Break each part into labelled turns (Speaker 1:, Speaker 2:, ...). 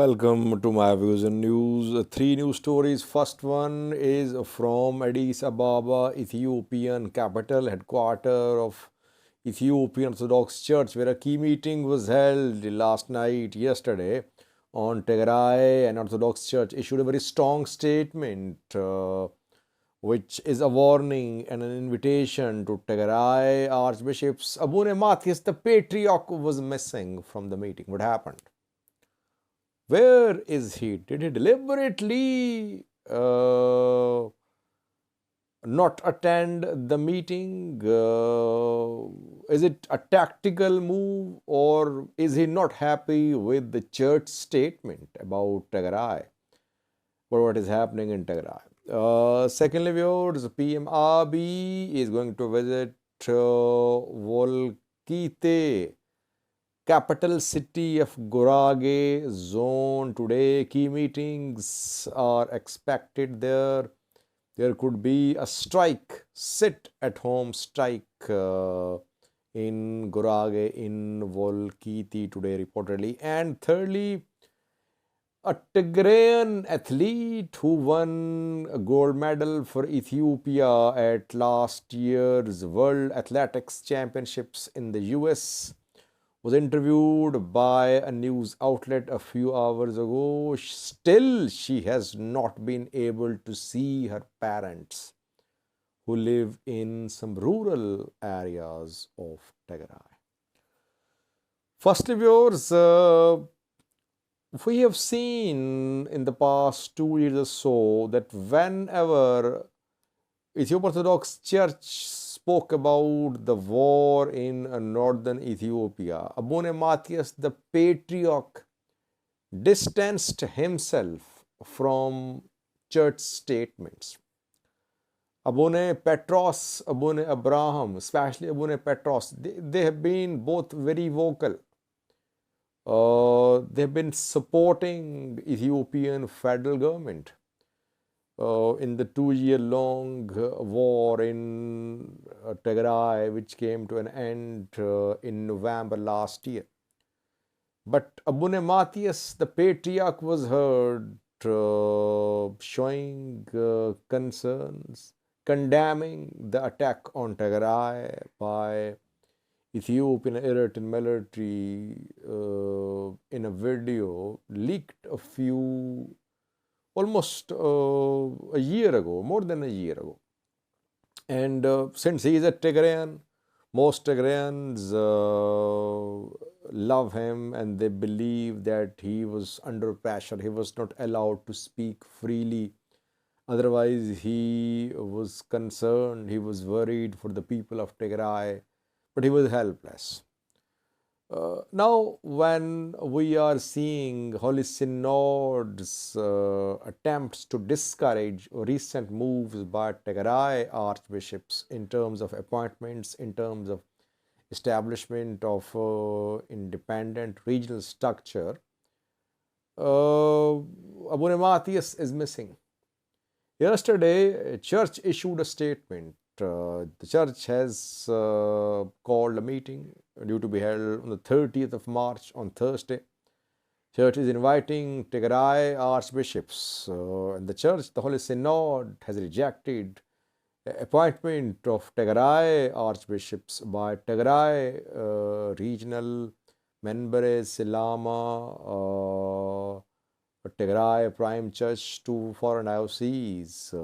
Speaker 1: Welcome to my views and news. Three news stories. First one is from Addis Ababa, Ethiopian capital, headquarter of Ethiopian Orthodox Church, where a key meeting was held last night, yesterday, on Tigray. And Orthodox Church issued a very strong statement, which is a warning and an invitation to Tigray. Archbishops Abune Mathias, the Patriarch, was missing from the meeting. What happened? Where is he? Did he deliberately not attend the meeting? Is it a tactical move, or is he not happy with the church statement about Tigray, or what is happening in Tigray? Secondly, viewers, PM Abiy is going to visit Volkite, capital city of Gurage zone today. Key meetings are expected there. There could be a strike, sit-at-home strike in Gurage in Volkiti today reportedly. And thirdly, a Tigrayan athlete who won a gold medal for Ethiopia at last year's World Athletics Championships in the US was interviewed by a news outlet a few hours ago. Still, she has not been able to see her parents, who live in some rural areas of Tigray. First, viewers, we have seen in the past 2 years or so that whenever Ethiopian Orthodox Church spoke about the war in northern Ethiopia, Abune Mathias, the Patriarch, distanced himself from church statements. Abune Petros, Abune Abraham, especially Abune Petros, they have been both very vocal. They've been supporting Ethiopian federal government in the 2-year-long war in Tigray, which came to an end in November last year. But Abune Mathias, the Patriarch, was heard showing concerns, condemning the attack on Tigray by Ethiopian elite and military in a video leaked almost a year ago, more than a year ago. And since he is a Tigrayan, most Tigrayans love him, and they believe that he was under pressure. He was not allowed to speak freely. Otherwise, he was concerned, he was worried for the people of Tigray, but he was helpless. Now, when we are seeing Holy Synod's attempts to discourage recent moves by Tigray archbishops in terms of appointments, in terms of establishment of independent regional structure, Abune Mathias is missing. Yesterday, a church issued a statement. The church has called a meeting due to be held on the 30th of March, on Thursday. Church is inviting Tigray archbishops, and the Holy Synod has rejected the appointment of Tigray archbishops by Tigray regional Menbere Silama Tigray Prime Church to foreign dioceses.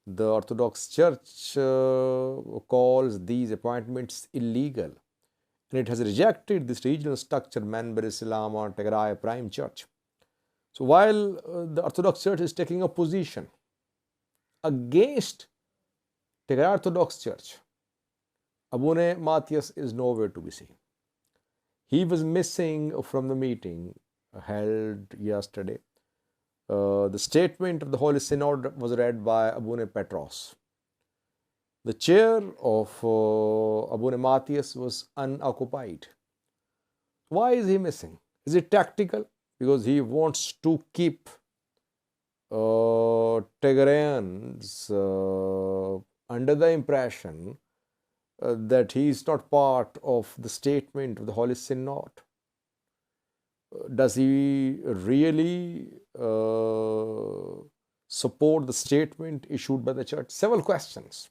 Speaker 1: The Orthodox Church calls these appointments illegal, and it has rejected this regional structure, Menbere Silama Tigray Prime Church. So while the Orthodox Church is taking a position against Tigray Orthodox Church, Abune Mathias is nowhere to be seen. He was missing from the meeting held yesterday. The statement of the Holy Synod was read by Abune Petros. The chair of Abune Mathias was unoccupied. Why is he missing? Is it tactical? Because he wants to keep Tigrayans under the impression that he is not part of the statement of the Holy Synod. Does he really support the statement issued by the church? Several questions.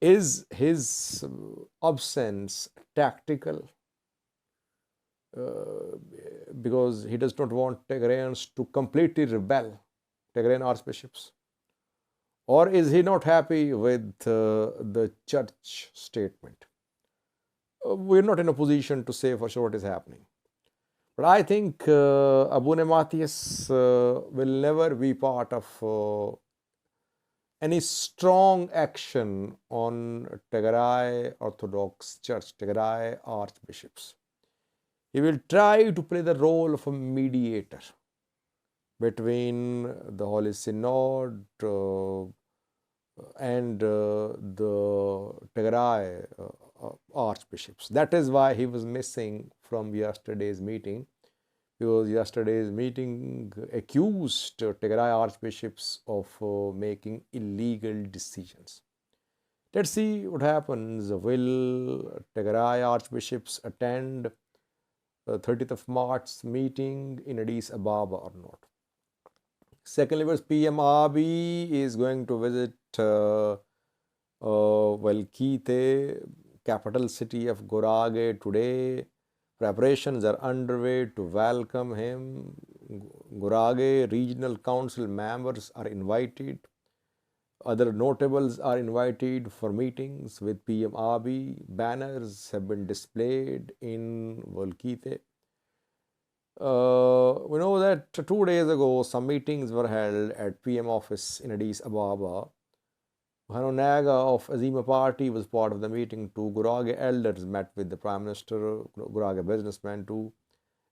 Speaker 1: Is his absence tactical? Because he does not want Tigrayans to completely rebel, Tigrayan archbishops? Or is he not happy with the church statement? We're not in a position to say for sure what is happening. But I think Abune Mathias will never be part of any strong action on Tigray Orthodox Church, Tigray archbishops. He will try to play the role of a mediator between the Holy Synod and the Tigray archbishops. That is why he was missing from yesterday's meeting, because yesterday's meeting accused Tigray archbishops of making illegal decisions. Let's see what happens. Will Tigray archbishops attend 30th of March meeting in Addis Ababa or not? Secondly, PM Abiy is going to visit Valkite, capital city of Gurage today. Preparations are underway to welcome him. Gurage regional council members are invited. Other notables are invited for meetings with PM Abiy. Banners have been displayed in Valkite. We know that 2 days ago some meetings were held at PM office in Addis Ababa. Hanonaga of Azima party was part of the meeting too. Gurage elders met with the Prime Minister, Gurage businessmen too.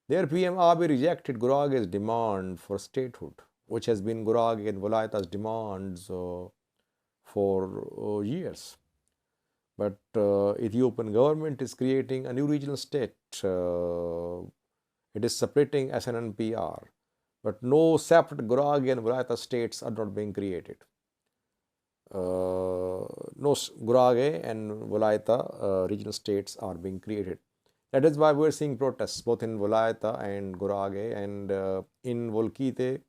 Speaker 1: There PM Abiy rejected Gurage's demand for statehood, which has been Gurage and Wolaita's demands for years. But Ethiopian government is creating a new regional state. It is splitting SNNPR, but no separate Gurage and Wolaita states are not being created. No Gurage and Wolaita regional states are being created. That is why we're seeing protests both in Wolaita and Gurage, and in Valkite.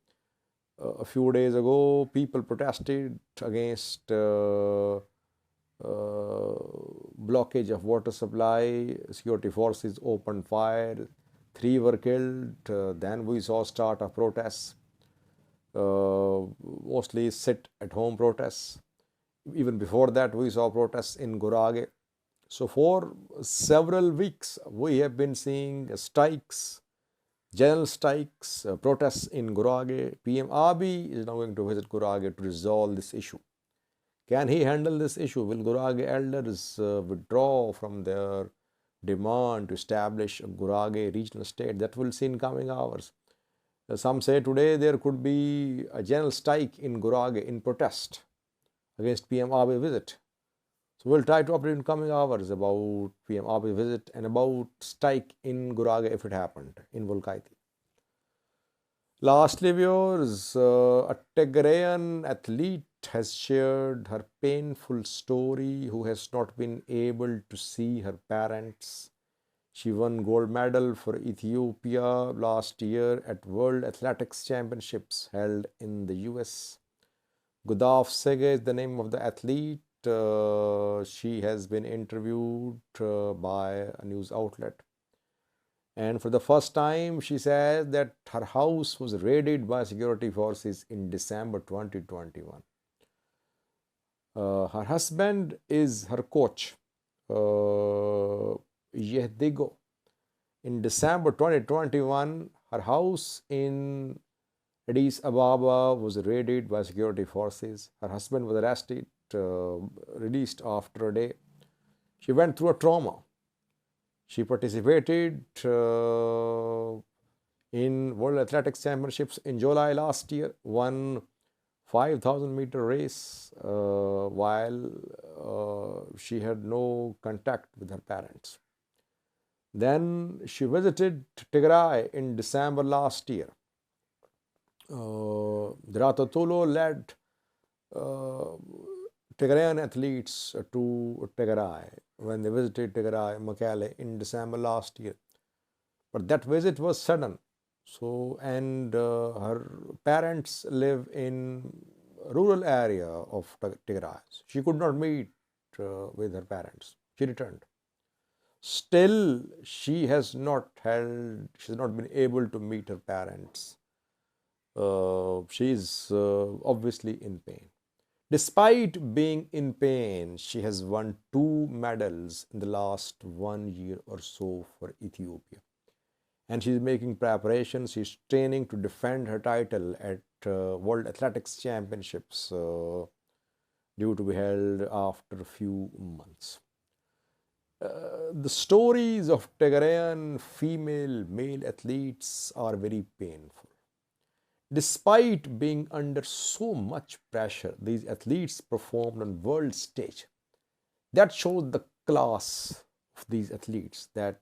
Speaker 1: A few days ago, people protested against blockage of water supply. Security forces opened fire. 3 were killed. Then we saw start of protests, mostly sit-at-home protests. Even before that, we saw protests in Gurage. So for several weeks, we have been seeing strikes, general strikes, protests in Gurage. PM Abiy is now going to visit Gurage to resolve this issue. Can he handle this issue? Will Gurage elders withdraw from their demand to establish a Gurage regional state? That we'll see in coming hours. Some say today there could be a general strike in Gurage in protest against PM Abiy visit. So we'll try to update in coming hours about PM Abiy visit and about strike in Gurage if it happened in Valkite. Lastly, viewers, a Tigrayan athlete has shared her painful story who has not been able to see her parents. She won gold medal for Ethiopia last year at World Athletics Championships held in the US. Gudaf Tsegay is the name of the athlete. She has been interviewed by a news outlet. And for the first time, she says that her house was raided by security forces in December 2021. Her husband is her coach, Yehdigo. In December 2021, her house in Addis Ababa was raided by security forces. Her husband was arrested, released after a day. She went through a trauma. She participated in World Athletics Championships in July last year, won 5,000-meter race while she had no contact with her parents. Then she visited Tigray in December last year. Dratatulo led Tigrayan athletes to Tigray when they visited Tigray, Mekelle in December last year. but that visit was sudden. So, and her parents live in rural area of Tigray. She could not meet with her parents. She returned. Still, she has not been able to meet her parents. She is obviously in pain. Despite being in pain, she has won 2 medals in the last 1 year or so for Ethiopia. And she's making preparations. She's training to defend her title at World Athletics Championships due to be held after a few months. The stories of Tigrayan female male athletes are very painful. Despite being under so much pressure, these athletes performed on world stage. That shows the class of these athletes, that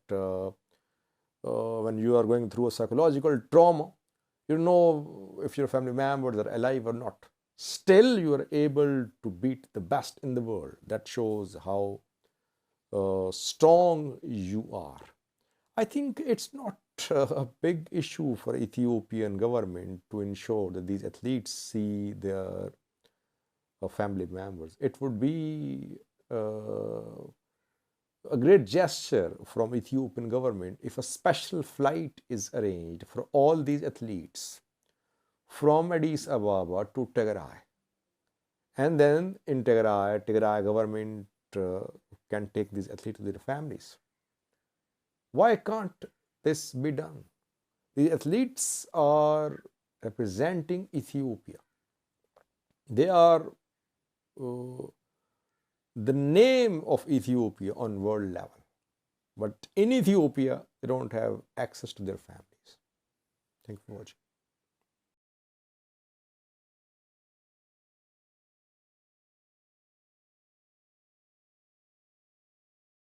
Speaker 1: when you are going through a psychological trauma, you know if your family members are alive or not. Still, you are able to beat the best in the world. That shows how strong you are. I think it's not a big issue for Ethiopian government to ensure that these athletes see their family members. It would be a great gesture from Ethiopian government if a special flight is arranged for all these athletes from Addis Ababa to Tigray. And then in Tigray government can take these athletes to their families. Why can't this be done? The athletes are representing Ethiopia. They are the name of Ethiopia on world level. But in Ethiopia, they don't have access to their families. Thank you for watching.